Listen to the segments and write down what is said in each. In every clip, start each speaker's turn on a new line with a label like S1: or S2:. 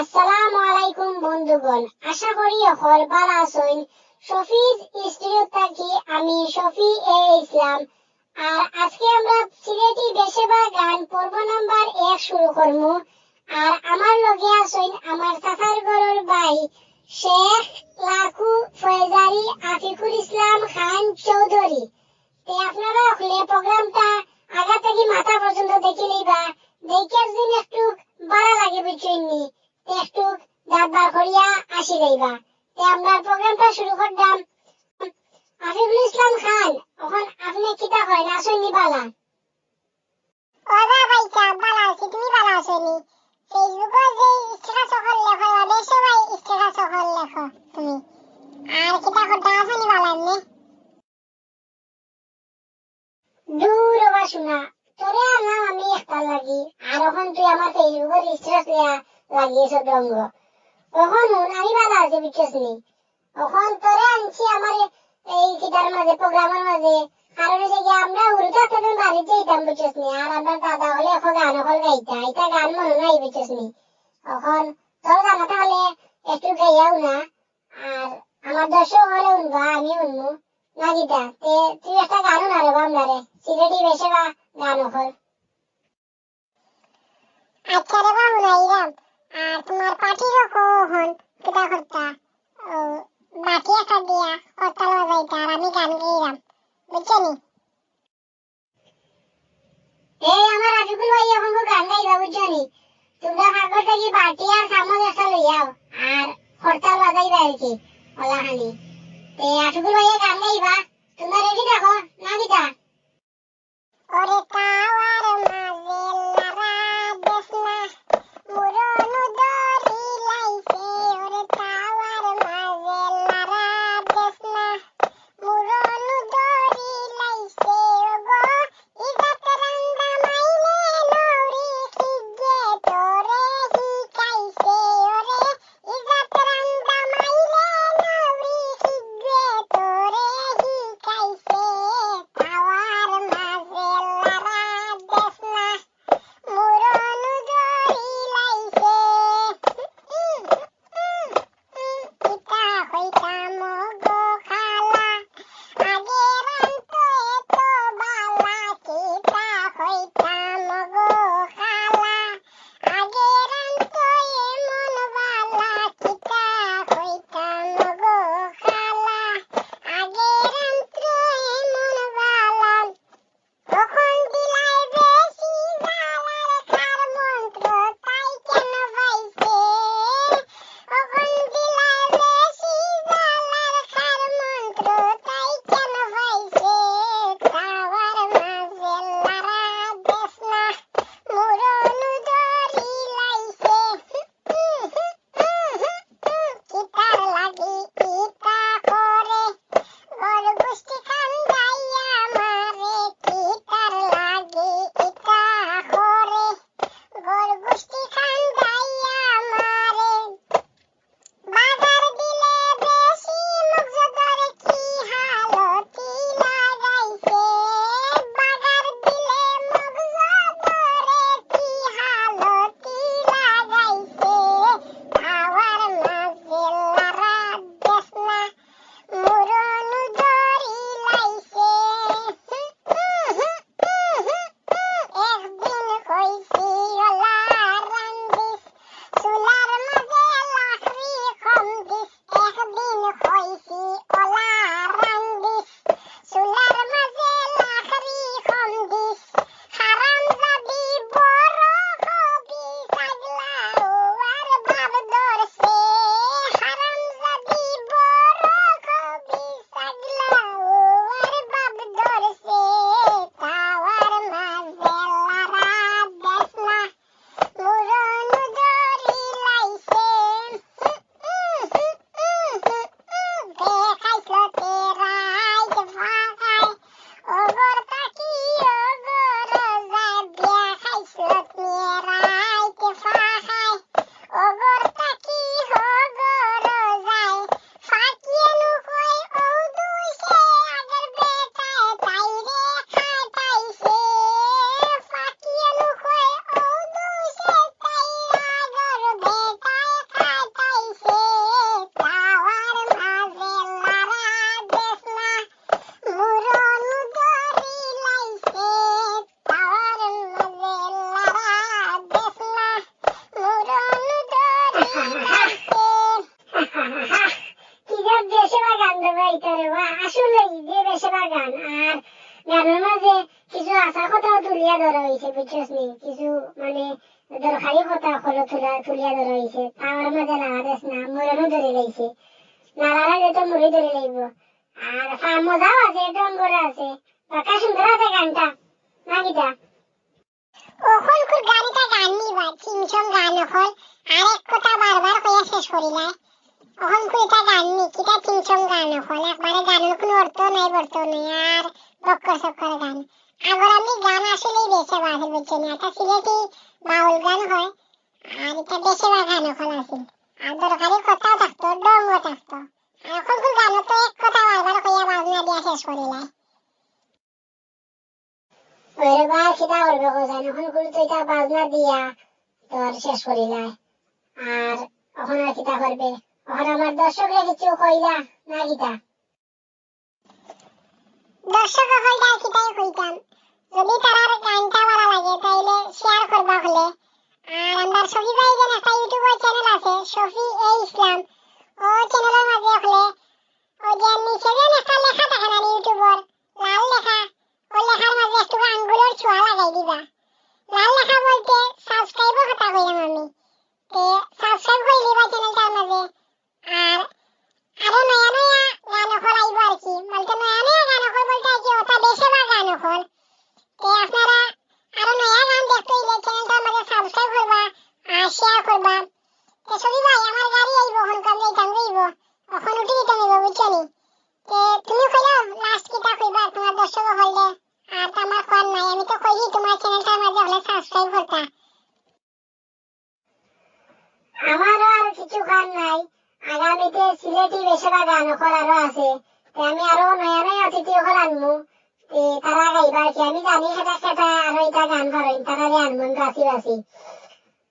S1: আসসালামু আলাইকুম বন্ধুগণ, আশা করি সকল ভালো আছেন। শফিজ স্টুডিও থেকে আমি শফি ইসলাম। আর আজকে আমরা সিলেটি বেশেবা গান পর্ব নাম্বার 1 শুরু করব। আর আমার লগে আছেন আমার চাচার ঘরের ভাই শেখ লাকু ফয়জারি আফিকুল ইসলাম খান চৌধুরী। তে আপনারা হলে প্রোগ্রামটা আগা থেকে মাথা পর্যন্ত দেখে লইবা, দেখার দিন একটু ভালো লাগে বুঝছেননি, একটু দাঁত বার করিয়া আসি লইবা। তে আমরা প্রোগ্রামটা শুরু করলাম। আফিকুল ইসলাম খান, এখন আপনি কিতা করেন? আসেননি বালা?
S2: ওরা ভাইটা ভালো আছি, তুমি ভালো আছোনি? ফেসবুকে যে স্ট্যাটাস সকল লেখো, ওদের সবাই স্ট্যাটাস সকল লেখো তুমি। আর কিতা করতে আসেনি ভালো এমনি?
S1: দূর হবা শোনা, তোরে আনলাম আমি একটা লাগি, আর এখন তুই আমার ফেসবুকের স্ট্যাটাস লাগিয়েছ রঙ্গ। এখন আমি ভালো আছি বুঝছনি। এখন তোরে আনছি আমার এই কিতার মাঝে, প্রোগ্রামের মাঝে, কারণ হচ্ছে কি আমরা উল্টা তখন বাড়িতে যেতাম বুঝছনি। আর আমার দাদা হলে এখন গান হল গাইতা, এটা গান মনে নাই বুঝছনি। এখন তোর জানা তাহলে একটু গাইয়াও না, আর আমার দর্শক হলে উনবা, আমি উনমু না গীতা। তে তুই একটা গানও না রে বামলারে, সিলেটি বেশে বা গান হল।
S2: আচ্ছা রে বাবু নাইরাম। আর তোমার পার্টিরও কখন কিতা করতা? বাটি একটা দিয়া করতাল বাজাইতা আর আমি গান গাইরাম, বুঝছনি?
S1: এই আমার আফিকুল ভাই এখন গান গাইবা বুঝছনি। তোমরা কাগজ থেকে বাটি আর চামচ একটা লইয়াও, আর হরতাল বাজাইবা আর কি ওলাখানি। তে আফিকুল ভাইয়া গান গাইবা, তোমরা রেডি থাকো না গীতা?
S2: ওরে তাওয়ার মাঝে লারা দেশনা মুরনু দরি লাইছে, ওরে তাওয়ার মাঝে লারা দেশনা মুরনু দরি লাইছে, ওগো ইজাত রান্দা মাইলে নৌরি খিজে তোরে হিকাইছে, ওরে ইজাত রান্দা মাইলে নৌরি খিজে তোরে হিকাইছে, তাওয়ার মাঝে লারা দেশনা
S1: হলো তুলিয়া ধরা হয়েছে, তাওয়ার মাঝে লাগা দেশ না, মরণও ধরে লাইছে, না লাগালে তো মুড়ি ধরে লাইব। আর মজাও আছে, ডঙ্গরে আছে, বাঁকা সুন্দর আছে গানটা, না কিটা?
S2: ওখন কুর গানটা গান নিবা চিমচম গান ওখন আর এক কথা বারবার কইয়া শেষ করিলা ওখন কুর এটা গান নি কিটা চিমচম গান ওখন একবারে গানের কোনো অর্থ নাই বর্ত নাই আর বক্কর চক্কর গান আগর আমি গান আসলেই বেশে বাজে বুঝছেন এটা সিলেটি বাউল গান হয় আর এটা বেশে বা গান ওখন আছে আর দরকারি কথাও থাকতো ডঙ্গ থাকতো আর ওখন কুর গান তো এক কথা বারবার কইয়া বাজনা দিয়া শেষ করিলা
S1: ওরে বার খিদা করবে কোথায়, এখন গুলো তো এটা বাজনা দিয়া তোর শেষ করিলাই, আর এখন আর খিদা করবে, এখন আমার দর্শকরা কিছু কইলা, না কিটা?
S2: দর্শক হইলা কিটাই কইতাম যদি তারার গানটা ভালো লাগে তাইলে শেয়ার করবা হলে আর আমার শফি ভাইয়ের একটা ইউটিউব চ্যানেল আছে শফি এ ইসলাম ও চ্যানেলের মাঝে হলে ওই যে নিচে যে একটা লেখা থাকে না ইউটিউবের লাল লেখা ওই লেখার মাঝে একটু আঙ্গুলের ছোঁয়া লাগাই দিবা লাল লেখা বলতে সাবস্ক্রাইবও কথা কইলাম আমি তে সাবস্ক্রাইব করে দিবা চ্যানেলটার মাঝে আর আরো নয়া নয়া গান হল আইব আর কি বলতে নয়া নয়া গান হল বলতে আর কি ওটা দেশে বা গান হল তে আপনারা আরো নয়া গান দেখতে হইলে চ্যানেলটার মাঝে সাবস্ক্রাইব করবা আর শেয়ার করবা তে সবই ভাই আমার গাড়ি আইব হন কাম যাইতাম যাইব এখন উঠে দিতাম যাইব বুঝছনি তে তুমি কইলাও লাস্ট কিটা কইবা তোমার দর্শক হইলে আর তো আমার কোন নাই আমি তো কইছি তোমার চ্যানেলটার মাঝে হলে সাবস্ক্রাইব করতা
S1: আমারও আর কিছু গান নাই, আগামীতে সিলেটি বেশিরভাগ গান হল আরো আছে, আমি আরো নয়া নয়া অতিথি হল আনবো, তারা গাইবার কি আমি জানি সেটা সেটা আরো এটা গান পারেন তারা আনবো বাসি বাসি।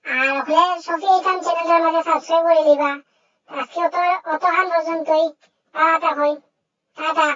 S1: আর ওখানে সফি এইখান চ্যানেলের মাঝে সাবস্ক্রাইব করে দিবা। আজকে অত গান পর্যন্তই, টাটা হই, টাটা।